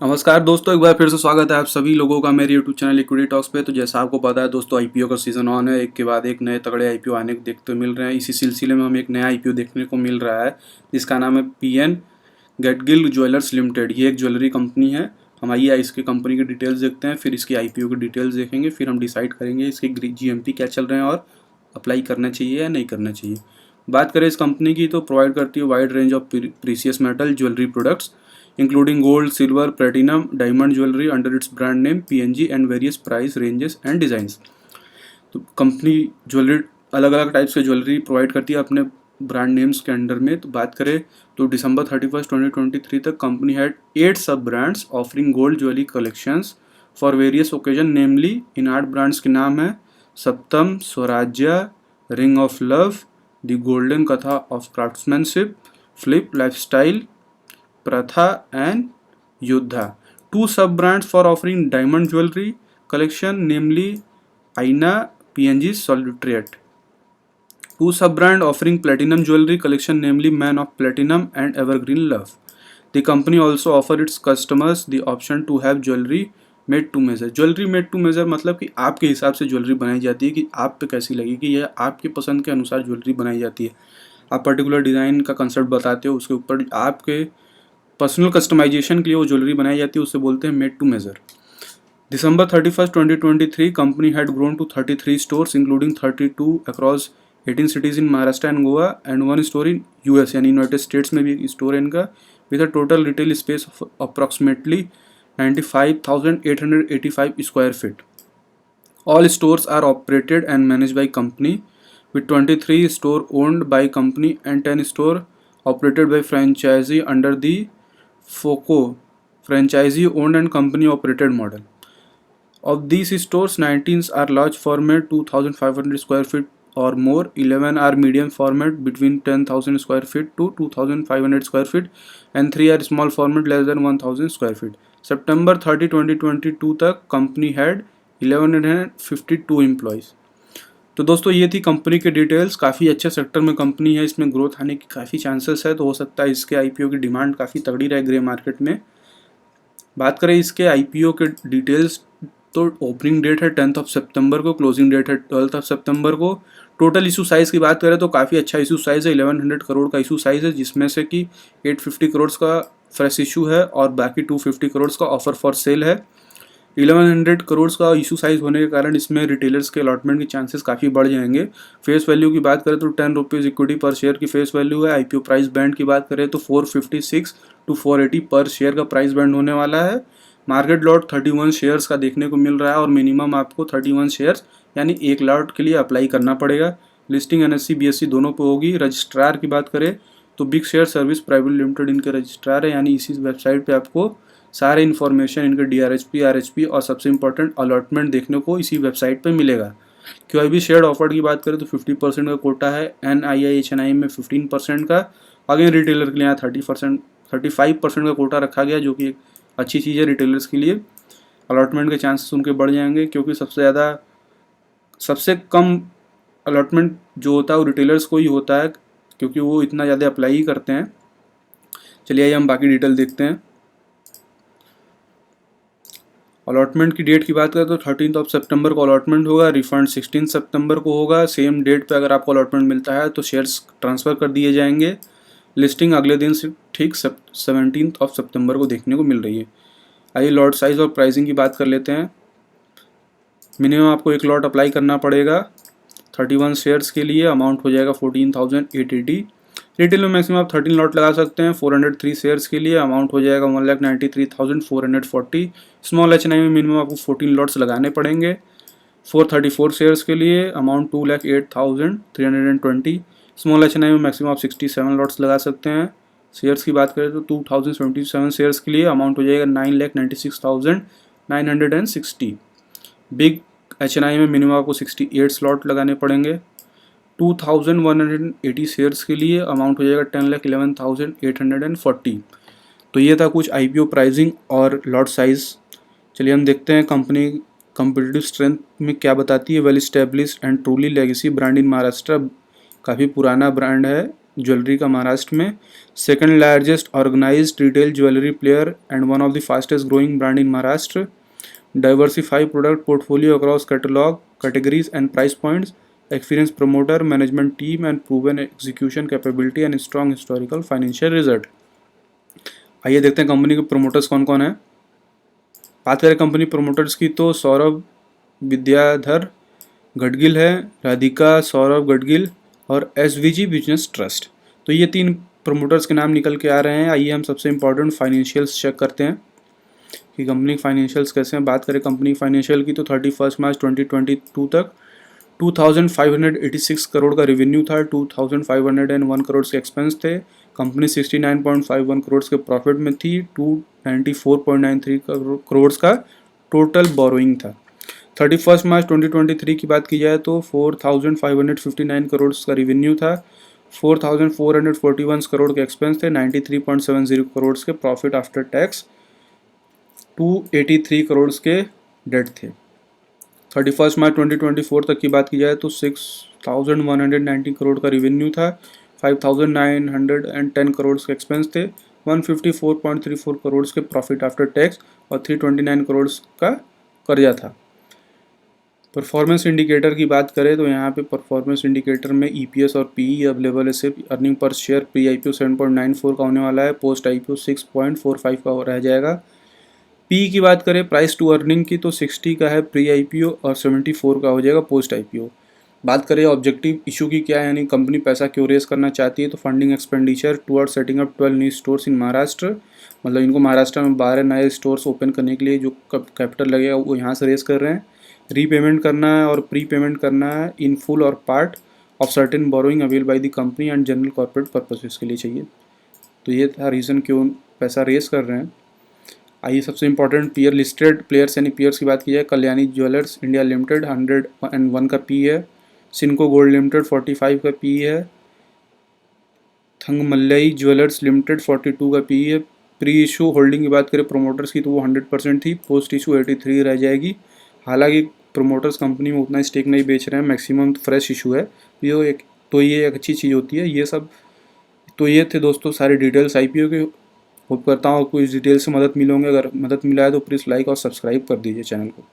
नमस्कार दोस्तों, एक बार फिर से स्वागत है आप सभी लोगों का मेरे यूट्यूब चैनल इक्विटी टॉक्स पे। तो जैसा आपको पता है दोस्तों, आईपीओ का सीज़न ऑन है। एक के बाद एक नए तगड़े आईपीओ आने को देखते मिल रहे हैं। इसी सिलसिले में हमें एक नया आईपीओ देखने को मिल रहा है जिसका नाम है पीएन गेटगिल ज्वेलर्स लिमिटेड। ये एक ज्वेलरी कंपनी है। हम आइए इसकी कंपनी की डिटेल्स देखते हैं, फिर इसकी आईपीओ की डिटेल्स देखेंगे, फिर हम डिसाइड करेंगे इसके जीएमपी क्या चल रहे हैं और अप्लाई करना चाहिए या नहीं करना चाहिए। बात करें इस कंपनी की तो प्रोवाइड करती है wide range of precious metal jewellery products including gold, silver, platinum, diamond jewelry under its brand name PNG and various price ranges and designs। तो कंपनी ज्वेलरी अलग अलग टाइप्स के ज्वेलरी प्रोवाइड करती है अपने ब्रांड नेम्स के under में। तो बात करें तो दिसंबर 31, 2023 तक company had 8 sub brands offering gold jewellery collections for various occasion. Namely इन 8 ब्रांड्स के नाम है Saptam, Swarajya, ring of love, the golden Katha of craftsmanship, flip lifestyle, Pratha and Yudha. Two sub-brands for offering diamond jewelry collection, namely Aina PNG Solitariat. Two sub-brand offering platinum jewelry collection, namely Man of Platinum and Evergreen Love. The company also offer its customers the option to have jewelry made to measure. Jewellery made to measure मतलब कि आपके हिसाब से jewellery बनाई जाती है कि आप पे कैसी लगेगी या आपकी पसंद के अनुसार ज्वेलरी बनाई जाती है। आप पर्टिकुलर डिज़ाइन का कंसेप्ट बताते हो, उसके ऊपर आपके पर्सनल कस्टमाइजेशन के लिए वो ज्वेलरी बनाई जाती है, उसे बोलते हैं made to measure. December 31, 2023 company had grown to 33 stores including 32 across 18 cities in Maharashtra and Goa and 1 store in US यानी यूनाइटेड स्टेट्स में भी एक स्टोर है इनका, with a total retail space of approximately 95,885 square feet. All stores are operated and managed by company, with 23 stores owned by company and 10 stores operated by franchisee under the FOCO franchisee owned and company operated model. Of these stores, 19 are large format 2,500 square feet or more, 11 are medium format between 10,000 square feet to 2,500 square feet, and 3 are small format less than 1,000 square feet. September 30, 2022 तक company had 1152 employees. तो दोस्तों ये थी company की details. काफ़ी अच्छे sector में company है, इसमें ग्रोथ आने की काफ़ी चांसेस है, तो हो सकता है इसके आईपीओ की डिमांड काफ़ी तगड़ी रहे ग्रे मार्केट में। बात करें इसके आईपीओ के डिटेल्स तो ओपनिंग डेट है 10 सितंबर को, क्लोजिंग डेट है 12 सितंबर को। टोटल इशू साइज़ की बात करें तो काफ़ी अच्छा इशू साइज़ है, 1100 करोड़ का इशू साइज़ है, जिसमें से कि 850 करोड़ का फ्रेश इशू है और बाकी 250 करोड़ का ऑफर फॉर सेल है। 1100 करोड़ का इशू साइज होने के कारण इसमें रिटेलर्स के अलॉटमेंट के चांसेस काफ़ी बढ़ जाएंगे। फेस वैल्यू की बात करें तो 10 रुपीज़ इक्विटी पर शेयर की फेस वैल्यू है। आईपीओ प्राइस बैंड की बात करें तो 456 टू 480 पर शेयर का प्राइस बैंड होने वाला है। मार्केट लॉट 31 शेयर्स का देखने को मिल रहा है और मिनिमम आपको 31 शेयर्स यानी 1 लॉट के लिए अप्लाई करना पड़ेगा। लिस्टिंग एनएससी बीएससी दोनों पे होगी। रजिस्ट्रार की बात करें तो big share service private limited इनके रजिस्ट्रार है, यानी इसी वेबसाइट पे आपको सारे इन्फॉर्मेशन इनके डीआरएचपी आरएचपी और सबसे इंपॉर्टेंट अलॉटमेंट देखने को इसी वेबसाइट पे मिलेगा। क्यूआईबी शेयर ऑफर्ड की बात करें तो 50% का कोटा है, एनआईआईएचएनआई में 15% का, अगेन रिटेलर के लिए यहाँ 35% का कोटा रखा गया, जो कि एक अच्छी चीज़ है रिटेलर्स के लिए। अलॉटमेंट के चांसेस उनके बढ़ जाएंगे क्योंकि सबसे कम अलॉटमेंट जो होता है वो रिटेलर्स को ही होता है क्योंकि वो इतना ज़्यादा अप्लाई ही करते हैं। चलिए आइए हम बाकी डिटेल देखते हैं। अलॉटमेंट की डेट की बात करें तो 13 सितंबर को अलॉटमेंट होगा, रिफंड 16 सितंबर को होगा। सेम डेट पे अगर आपको अलॉटमेंट मिलता है तो शेयर्स ट्रांसफ़र कर दिए जाएंगे। लिस्टिंग अगले दिन से ठीक 17 सितंबर को देखने को मिल रही है। आइए लॉट साइज़ और प्राइसिंग की बात कर लेते हैं। मिनिमम आपको 1 लॉट अप्लाई करना पड़ेगा 31 शेयर्स के लिए, अमाउंट हो जाएगा 14,880। रिटेल में मैक्सिमम आप 13 लॉट लगा सकते हैं 403 शेयर्स के लिए, अमाउंट हो जाएगा 1,93,440। स्मॉल एचएनआई में मिनिमम आपको 14 लॉट्स लगाने पड़ेंगे 434 शेयर्स के लिए, अमाउंट 2,08,320। स्मॉल एचएनआई में मैक्सिमम आप 67 लॉट्स लगा सकते हैं। शेयर्स की बात करें तो 2,077 शेयर्स के लिए अमाउंट हो जाएगा 9,96,960। बिग एचएनआई में मिनिमम आपको 68 स्लॉट लगाने पड़ेंगे 2,180 शेयर्स के लिए, अमाउंट हो जाएगा 10,11,840। तो ये था कुछ आईपीओ प्राइसिंग और लॉट साइज़। चलिए हम देखते हैं कंपनी कम्पिटिटिव स्ट्रेंथ में क्या बताती है। Well established and truly legacy brand in Maharashtra, काफ़ी पुराना ब्रांड है ज्वेलरी का महाराष्ट्र में, second largest organised retail jewellery player and one of the fastest growing brand in Maharashtra, diversify product portfolio across catalogue categories and price points, experience promoter management team and proven execution capability and strong historical financial result. आइए देखते हैं company के promoters कौन कौन है। बात करें company promoters की तो सौरभ विद्याधर गडगिल है, राधिका सौरभ गडगिल और एसवीजी बिजनेस ट्रस्ट। तो ये 3 प्रमोटर्स के नाम निकल के आ रहे हैं। आइए हम सबसे इम्पोर्टेंट फाइनेंशियल्स चेक करते हैं कि कंपनी फाइनेंशियल्स कैसे हैं। बात करें कंपनी फाइनेंशियल की तो 31 मार्च 2022 तक 2586 करोड़ का रेवेन्यू था, 2501 करोड़ के एक्सपेंस थे। कंपनी 69.51 करोड़ के प्रॉफिट में थी, 294.93 करोड़ का टोटल बोरोइंग था। 31 मार्च 2023 की बात की जाए तो 4559 करोड़ का रेवेन्यू था, 4441 करोड़ के एक्सपेंस थे, 93.70 करोड़ के प्रॉफिट आफ्टर टैक्स, 283 करोड़ के डेट थे। 31 मार्च 2024 तक की बात की जाए तो 6190 करोड़ का रेवेन्यू था, 5910 करोड़ के एक्सपेंस थे, 154.34 करोड़ के प्रॉफिट आफ्टर टैक्स और 329 करोड़ का कर्जा था। परफॉर्मेंस इंडिकेटर की बात करें तो यहाँ पे परफॉर्मेंस इंडिकेटर में ईपीएस और पीई अवेलेबल है। सिर्फ earning per share pre IPO 7.94 का होने वाला है, पोस्ट आईपीओ 6.45 का रह जाएगा। पी की बात करें प्राइस टू अर्निंग की तो 60 का है प्री आईपीओ और 74 का हो जाएगा पोस्ट आईपीओ। बात करें ऑब्जेक्टिव इशू की क्या है, यानी कंपनी पैसा क्यों रेस करना चाहती है, तो funding expenditure toward setting up 12 new stores in Maharashtra, मतलब इनको महाराष्ट्र में 12 नए स्टोर्स ओपन करने के लिए जो कैपिटल लगेगा वो यहाँ से रेस कर रहे हैं। रीपेमेंट करना है और प्री पेमेंट करना है इन फुल और part of certain borrowing avail by the company and general corporate purposes के लिए चाहिए। तो ये था रीज़न क्यों पैसा रेस कर रहे हैं। आइए सबसे इंपॉर्टेंट पीयर लिस्टेड प्लेयर्स यानी पीयर्स की बात की जाए, कल्याणी ज्वेलर्स इंडिया लिमिटेड 101 का पी है, सिनको गोल्ड लिमिटेड 45 का पी है, थंगमल्लई ज्वेलर्स लिमिटेड 42 का पी है। प्री इशू होल्डिंग की बात करें प्रमोटर्स की तो वो 100% थी, पोस्ट इशू 83 रह जाएगी। हालांकि प्रमोटर्स कंपनी में उतना स्टेक नहीं बेच रहे हैं, मैक्सिमम फ्रेश इशू है, ये एक अच्छी चीज़ होती है। ये सब तो ये थे दोस्तों सारे डिटेल्स आईपीओ के। होप करता हूँ आपको इस डिटेल से मदद मिलोगे। अगर मदद मिला है तो प्लीज़ लाइक और सब्सक्राइब कर दीजिए चैनल को।